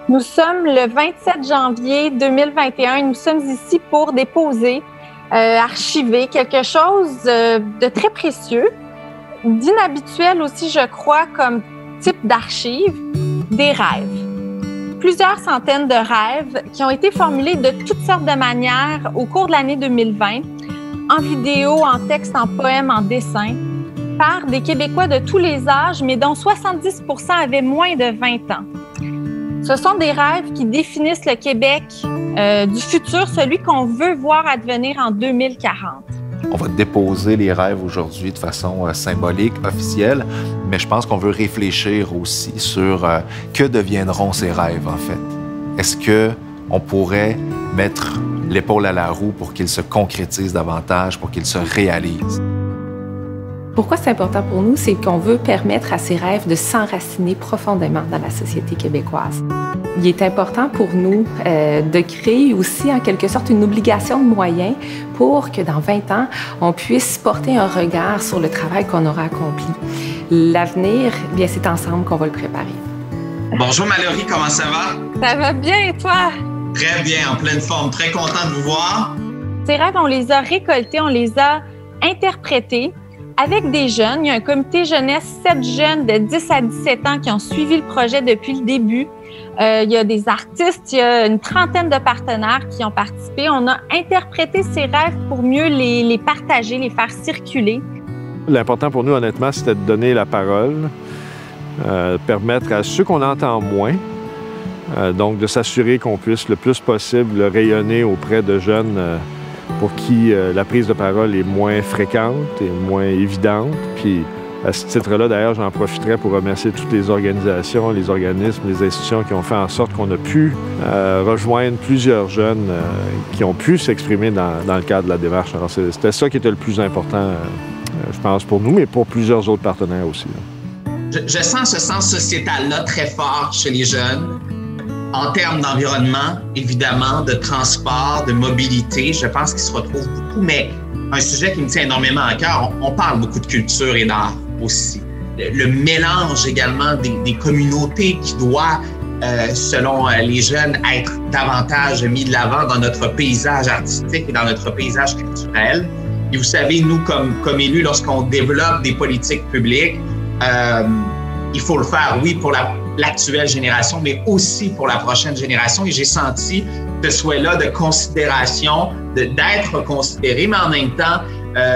Nous sommes le 27 janvier 2021. Nous sommes ici pour déposer, archiver quelque chose de très précieux, d'inhabituel aussi, je crois, comme type d'archive, des rêves. Plusieurs centaines de rêves qui ont été formulés de toutes sortes de manières au cours de l'année 2020, en vidéo, en texte, en poème, en dessin, par des Québécois de tous les âges, mais dont 70 % avaient moins de 20 ans. Ce sont des rêves qui définissent le Québec du futur, celui qu'on veut voir advenir en 2040. On va déposer les rêves aujourd'hui de façon symbolique, officielle, mais je pense qu'on veut réfléchir aussi sur que deviendront ces rêves, en fait. Est-ce qu'on pourrait mettre l'épaule à la roue pour qu'ils se concrétisent davantage, pour qu'ils se réalisent? Pourquoi c'est important pour nous? C'est qu'on veut permettre à ces rêves de s'enraciner profondément dans la société québécoise. Il est important pour nous de créer aussi, en quelque sorte, une obligation de moyens pour que dans 20 ans, on puisse porter un regard sur le travail qu'on aura accompli. L'avenir, bien, c'est ensemble qu'on va le préparer. Bonjour Mallory, comment ça va? Ça va bien, et toi? Très bien, en pleine forme. Très content de vous voir. Ces rêves, on les a récoltés, on les a interprétés avec des jeunes. Il y a un comité jeunesse, 7 jeunes de 10 à 17 ans qui ont suivi le projet depuis le début. Il y a des artistes, il y a une trentaine de partenaires qui ont participé. On a interprété ces rêves pour mieux les partager, les faire circuler. L'important pour nous, honnêtement, c'était de donner la parole, permettre à ceux qu'on entend moins, donc de s'assurer qu'on puisse le plus possible rayonner auprès de jeunes pour qui la prise de parole est moins fréquente et moins évidente. Puis, à ce titre-là, d'ailleurs, j'en profiterai pour remercier toutes les organisations, les organismes, les institutions qui ont fait en sorte qu'on a pu rejoindre plusieurs jeunes qui ont pu s'exprimer dans le cadre de la démarche. Alors, c'était ça qui était le plus important, je pense, pour nous, mais pour plusieurs autres partenaires aussi. Je sens ce sens sociétal-là très fort chez les jeunes. En termes d'environnement, évidemment, de transport, de mobilité, je pense qu'ils se retrouvent beaucoup, mais un sujet qui me tient énormément à cœur, on parle beaucoup de culture et d'art aussi. Le mélange également des communautés qui doit, selon les jeunes, être davantage mis de l'avant dans notre paysage artistique et dans notre paysage culturel. Et vous savez, nous, comme élus, lorsqu'on développe des politiques publiques, il faut le faire, oui, pour l'actuelle génération, mais aussi pour la prochaine génération. Et j'ai senti ce souhait-là de considération, d'être considéré, mais en même temps,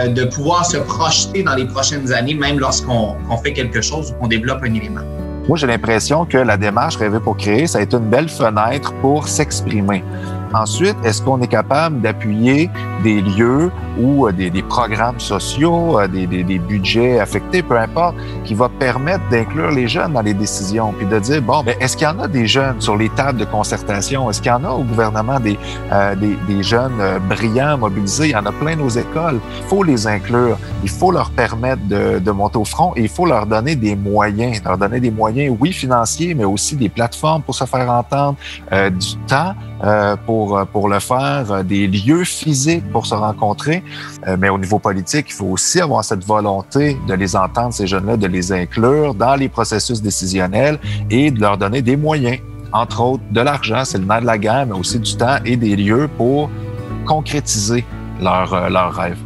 de pouvoir se projeter dans les prochaines années, même lorsqu'on fait quelque chose ou qu'on développe un élément. Moi, j'ai l'impression que la démarche Rêver pour créer, ça a été une belle fenêtre pour s'exprimer. Ensuite, est-ce qu'on est capable d'appuyer des lieux ou des programmes sociaux, des budgets affectés, peu importe, qui va permettre d'inclure les jeunes dans les décisions, puis de dire, bon, est-ce qu'il y en a des jeunes sur les tables de concertation? Est-ce qu'il y en a au gouvernement des jeunes brillants, mobilisés? Il y en a plein dans nos écoles. Il faut les inclure. Il faut leur permettre de monter au front et il faut leur donner des moyens. Leur donner des moyens, oui, financiers, mais aussi des plateformes pour se faire entendre, du temps pour le faire, des lieux physiques pour se rencontrer. Mais au niveau politique, il faut aussi avoir cette volonté de les entendre, ces jeunes-là, de les inclure dans les processus décisionnels et de leur donner des moyens, entre autres de l'argent, c'est le nerf de la guerre, mais aussi du temps et des lieux pour concrétiser leurs rêves.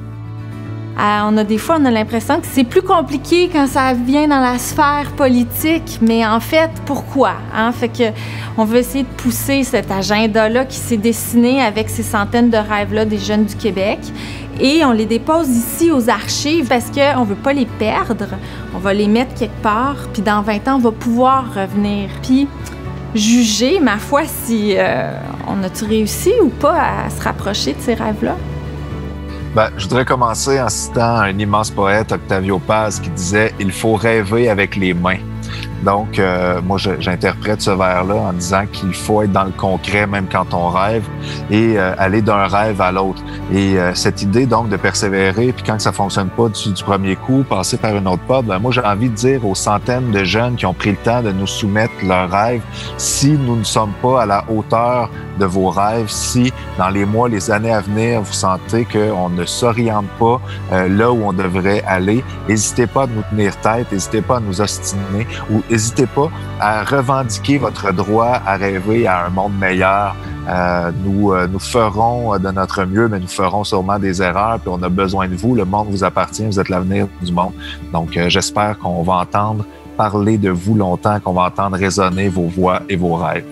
Des fois, on a l'impression que c'est plus compliqué quand ça vient dans la sphère politique, mais en fait, pourquoi? Fait que on veut essayer de pousser cet agenda-là qui s'est dessiné avec ces centaines de rêves-là des jeunes du Québec et on les dépose ici aux archives parce qu'on ne veut pas les perdre. On va les mettre quelque part, puis dans 20 ans, on va pouvoir revenir. Puis juger, ma foi, si on a-tu réussi ou pas à se rapprocher de ces rêves-là? Je voudrais commencer en citant un immense poète, Octavio Paz, qui disait « Il faut rêver avec les mains ». Donc, moi, j'interprète ce vers-là en disant qu'il faut être dans le concret, même quand on rêve, et aller d'un rêve à l'autre. Et cette idée, donc, de persévérer, puis quand ça fonctionne pas du premier coup, passer par une autre porte, moi, j'ai envie de dire aux centaines de jeunes qui ont pris le temps de nous soumettre leurs rêves, si nous ne sommes pas à la hauteur de vos rêves, si dans les mois, les années à venir, vous sentez qu'on ne s'oriente pas là où on devrait aller, n'hésitez pas à nous tenir tête, n'hésitez pas à nous ostiner ou n'hésitez pas à revendiquer votre droit à rêver à un monde meilleur. Nous ferons de notre mieux, mais nous ferons sûrement des erreurs, puis on a besoin de vous. Le monde vous appartient, vous êtes l'avenir du monde. Donc, j'espère qu'on va entendre parler de vous longtemps, qu'on va entendre résonner vos voix et vos rêves.